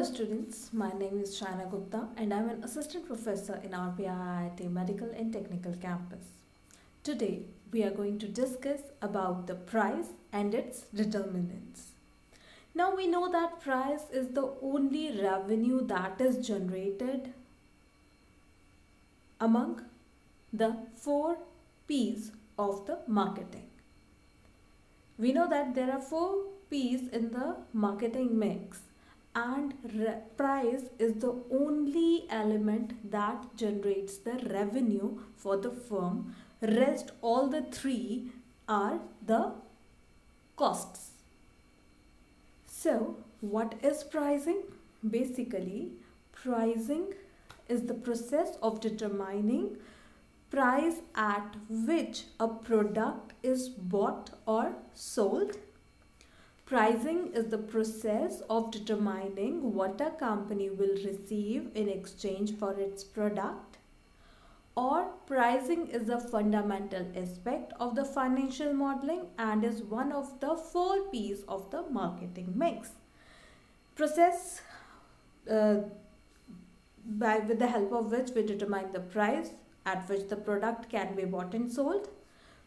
students, my name is Shaina Gupta and I am an assistant professor in RPIIT Medical and Technical Campus. Today we are going to discuss about the price and its determinants. Now we know that price is the only revenue that is generated among the 4 P's of the marketing. We know that there are 4 P's in the marketing mix, and price is the only element that generates the revenue for the firm. Rest all the 3 are the costs. So what is pricing? Basically, pricing is the process of determining price at which a product is bought or sold. Pricing is the process of determining what a company will receive in exchange for its product. Or pricing is a fundamental aspect of the financial modeling and is one of the 4 P's of the marketing mix. Process with the help of which we determine the price at which the product can be bought and sold.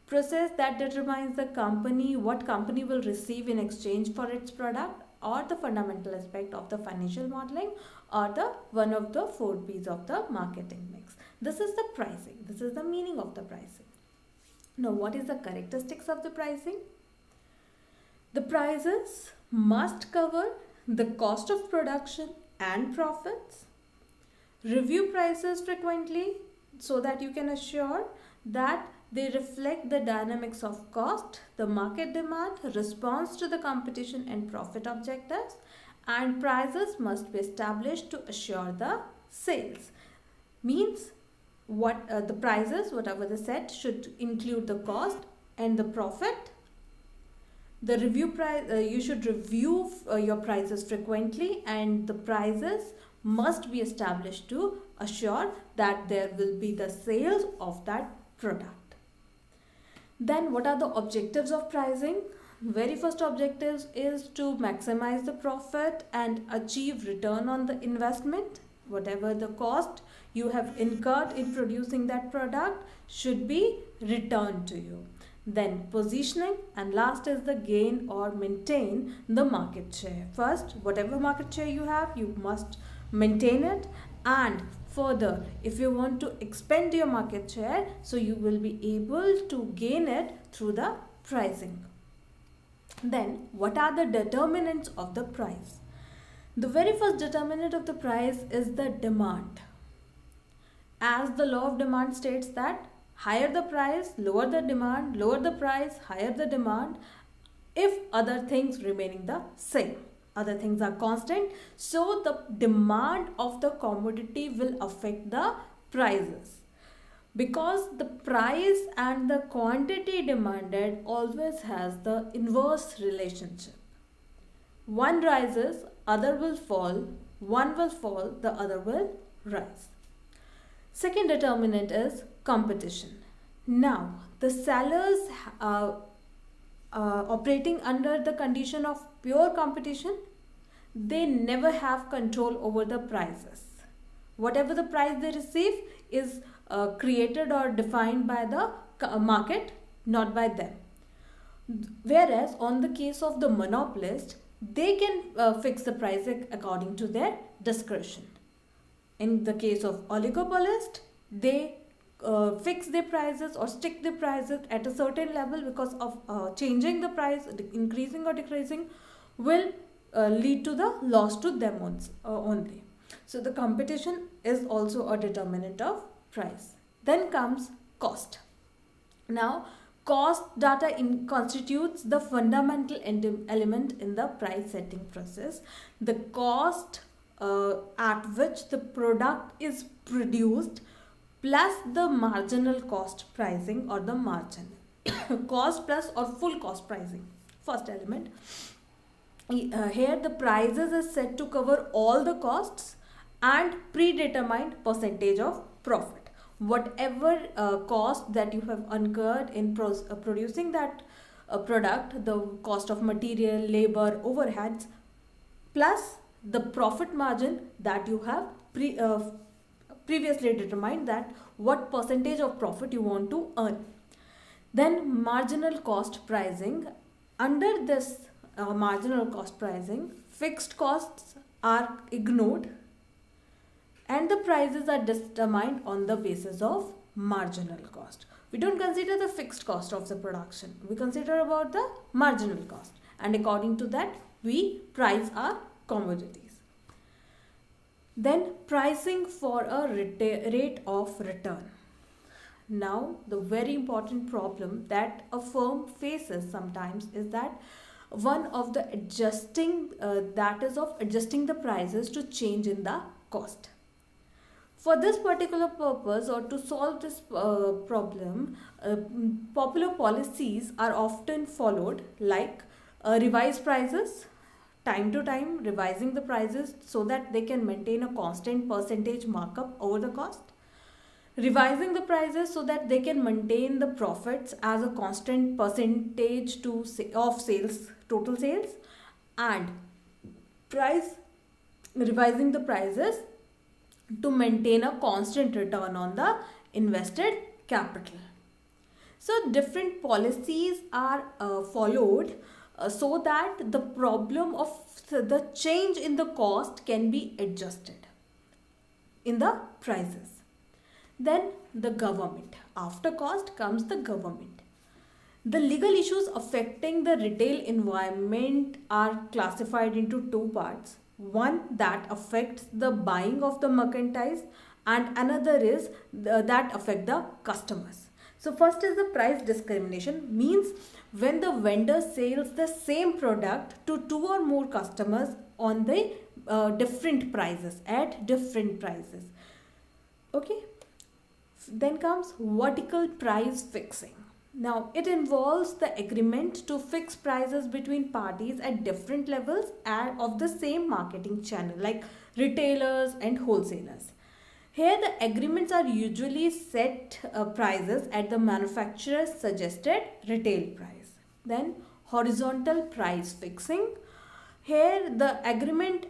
Process that determines what company will receive in exchange for its product, or the fundamental aspect of the financial modeling, or the one of the 4 P's of the marketing mix. This is the pricing. This is the meaning of the pricing. Now, what is the characteristics of the pricing? The prices must cover the cost of production and profits. Review prices frequently so that you can assure that they reflect the dynamics of cost, the market demand, response to the competition and profit objectives, and prices must be established to assure the sales. Means the prices, whatever they set, should include the cost and the profit. The review price, you should review your prices frequently, and the prices must be established to assure that there will be the sales of that product. Then what are the objectives of pricing? Very first objective is to maximize the profit and achieve return on the investment. Whatever the cost you have incurred in producing that product should be returned to you. Then positioning, and last is the gain or maintain the market share. First, whatever market share you have, you must maintain it, and further, if you want to expand your market share, so you will be able to gain it through the pricing. Then, what are the determinants of the price? The very first determinant of the price is the demand. As the law of demand states that higher the price, lower the demand, lower the price, higher the demand, if other things remaining the same. Other things are constant, so the demand of the commodity will affect the prices, because the price and the quantity demanded always has the inverse relationship. One rises, other will fall. One will fall, the other will rise. Second determinant is competition. Now, the sellers operating under the condition of pure competition, they never have control over the prices. Whatever the price they receive is created or defined by the market, not by them. Whereas on the case of the monopolist, they can fix the price according to their discretion. In the case of oligopolist, they fix their prices or stick the prices at a certain level, because of changing the price, increasing or decreasing, will lead to the loss to them only. So the competition is also a determinant of price. Then comes cost. Now, cost data constitutes the fundamental element in the price setting process. The cost at which the product is produced plus the marginal cost pricing, or the margin. Cost plus or full cost pricing. First element. Here the prices is set to cover all the costs and predetermined percentage of profit. Whatever cost that you have incurred in producing that product, the cost of material, labor, overheads, plus the profit margin that you have previously determined, that what percentage of profit you want to earn. Then marginal cost pricing. Under this marginal cost pricing, fixed costs are ignored and the prices are determined on the basis of marginal cost. We don't consider the fixed cost of the production. We consider about the marginal cost, and according to that we price our commodities. Then pricing for a rate of return. Now the very important problem that a firm faces sometimes is that one of the adjusting the prices to change in the cost. For this particular purpose, or to solve this problem, popular policies are often followed, like revise prices, time to time revising the prices so that they can maintain a constant percentage markup over the cost, revising the prices so that they can maintain the profits as a constant percentage of sales, total sales, and revising the prices to maintain a constant return on the invested capital. So different policies are followed so that the problem of the change in the cost can be adjusted in the prices. Then the government. After cost comes the government. The legal issues affecting the retail environment are classified into two parts. One that affects the buying of the merchandise, and another is that affect the customers. So first is the price discrimination, means when the vendor sells the same product to two or more customers on the different prices, at different prices. Okay. Then comes vertical price fixing. Now, it involves the agreement to fix prices between parties at different levels of the same marketing channel, like retailers and wholesalers. Here, the agreements are usually set prices at the manufacturer's suggested retail price. Then, horizontal price fixing. Here, the agreement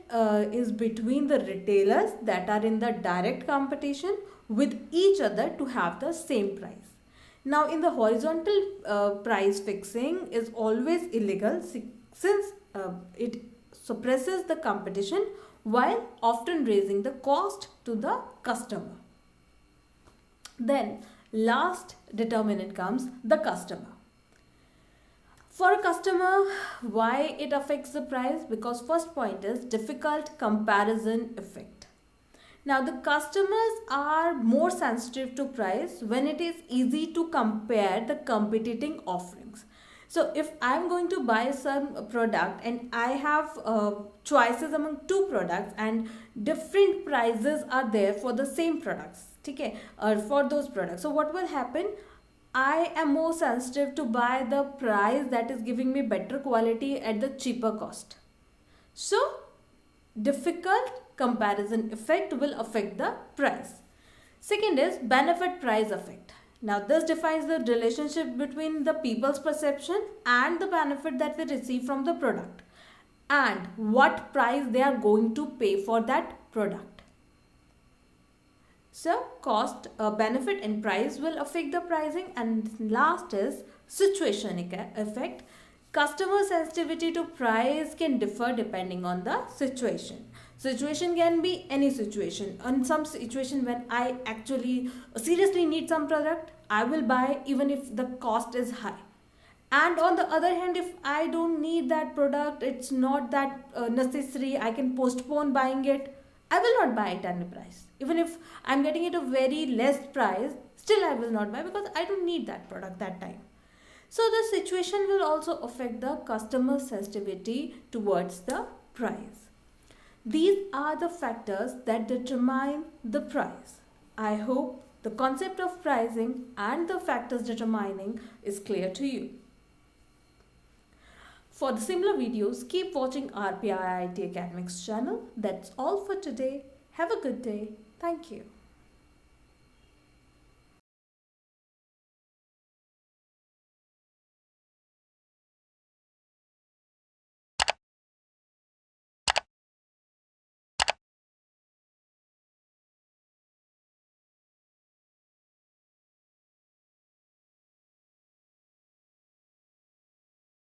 is between the retailers that are in the direct competition with each other to have the same price. Now, in the horizontal price fixing is always illegal since it suppresses the competition while often raising the cost to the customer. Then, last determinant comes the customer. For a customer, why it affects the price? Because first point is difficult comparison effect. Now, the customers are more sensitive to price when it is easy to compare the competing offerings. So, if I am going to buy some product and I have choices among two products and different prices are there for the same products, okay, or for those products. So, what will happen? I am more sensitive to buy the price that is giving me better quality at the cheaper cost. So, difficult comparison effect will affect the price. Second is benefit price effect. Now this defines the relationship between the people's perception and the benefit that they receive from the product and what price they are going to pay for that product. So cost, benefit and price will affect the pricing. And last is situation effect. Customer sensitivity to price can differ depending on the situation. Situation can be any situation. On some situation when I actually seriously need some product, I will buy even if the cost is high. And on the other hand, if I don't need that product, it's not that necessary, I can postpone buying it, I will not buy it at any price. Even if I'm getting it a very less price, still I will not buy because I don't need that product that time. So the situation will also affect the customer sensitivity towards the price. These are the factors that determine the price. I hope the concept of pricing and the factors determining is clear to you. For the similar videos, keep watching RPIIT Academics channel. That's all for today. Have a good day. Thank you.